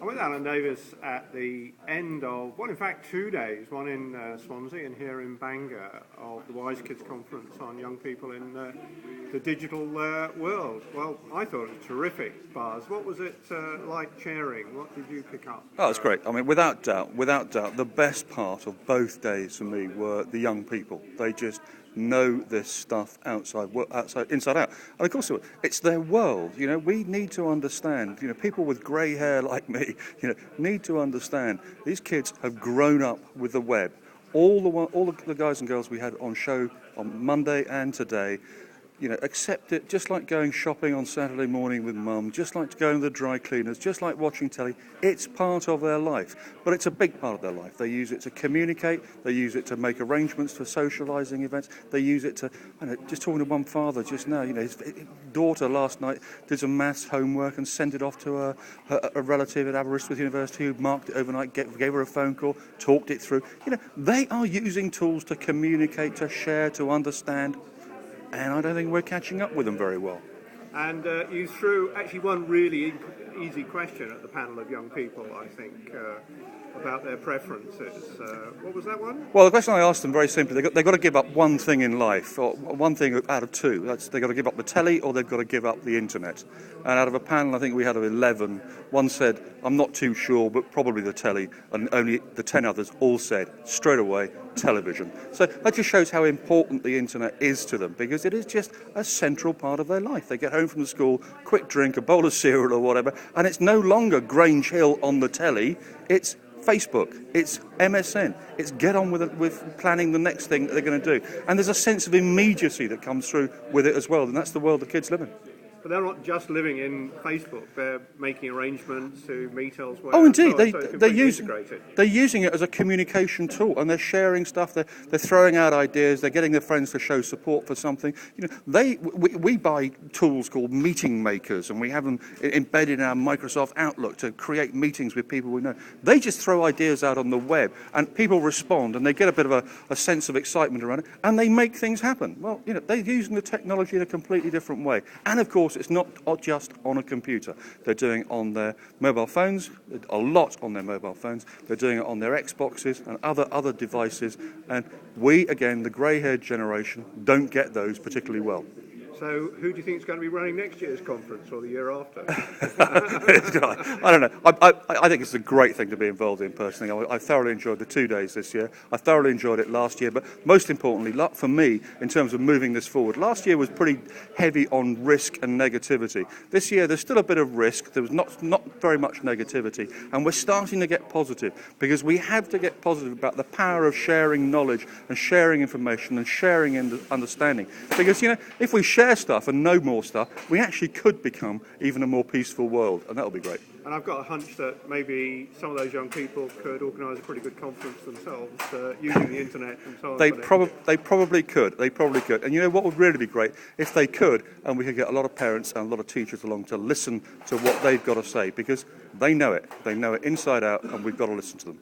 I went down to Davies at the end of, well, in fact, 2 days, one in Swansea and here in Bangor, of the Wise Kids Conference on young people in the digital world. Well, I thought it was terrific, Buzz. What was it like chairing? What did you pick up? Oh, it's great. I mean, without doubt, the best part of both days for me were the young people. They just know this stuff inside out. And of course, it's their world. You know, we need to understand. You know, people with grey hair like me, need to understand. These kids have grown up with the web. All the guys and girls we had on show on Monday and today, accept it just like going shopping on Saturday morning with mum, just like going to the dry cleaners, just like watching telly. It's part of their life, but it's a big part of their life. They use it to communicate, they use it to make arrangements for socialising events, they use it to, just talking to one father just now, his daughter last night did some maths homework and sent it off to a relative at Aberystwyth University who marked it overnight, gave her a phone call, talked it through. They are using tools to communicate, to share, to understand. And I don't think we're catching up with them very well. And you threw actually one really easy question at the panel of young people, I think, about their preferences. What was that one? Well, the question I asked them very simply, they've got to give up one thing in life, or one thing out of two. They've got to give up the telly or they've got to give up the internet. And out of a panel, I think we had of 11, one said, I'm not too sure, but probably the telly. And only the 10 others all said, straight away, television. So that just shows how important the internet is to them, because it is just a central part of their life. They get home from the school, quick drink, a bowl of cereal or whatever, and it's no longer Grange Hill on the telly, it's Facebook, it's MSN, it's get on with planning the next thing that they're going to do. And there's a sense of immediacy that comes through with it as well, and that's the world the kids live in. But they're not just living in Facebook, they're making arrangements to meet elsewhere. Oh, indeed, they're using it as a communication tool, and they're sharing stuff, they're throwing out ideas, they're getting their friends to show support for something. We buy tools called meeting makers, and we have them embedded in our Microsoft Outlook to create meetings with people we know. They just throw ideas out on the web, and people respond, and they get a bit of a sense of excitement around it, and they make things happen. Well, they're using the technology in a completely different way. And of course, it's not just on a computer. They're doing it on their mobile phones, a lot on their mobile phones. They're doing it on their Xboxes and other devices. And we, again, the grey-haired generation, don't get those particularly well. So who do you think is going to be running next year's conference or the year after? I don't know. I think it's a great thing to be involved in personally. I thoroughly enjoyed the 2 days this year. I thoroughly enjoyed it last year. But most importantly, for me, in terms of moving this forward, last year was pretty heavy on risk and negativity. This year, there's still a bit of risk. There was not very much negativity. And we're starting to get positive, because we have to get positive about the power of sharing knowledge and sharing information and sharing understanding. Because, if we share stuff and know more stuff, we actually could become even a more peaceful world, and that'll be great. And I've got a hunch that maybe some of those young people could organise a pretty good conference themselves using the internet and so on. They probably could. And what would really be great? If they could, and we could get a lot of parents and a lot of teachers along to listen to what they've got to say, because they know it. They know it inside out, and we've got to listen to them.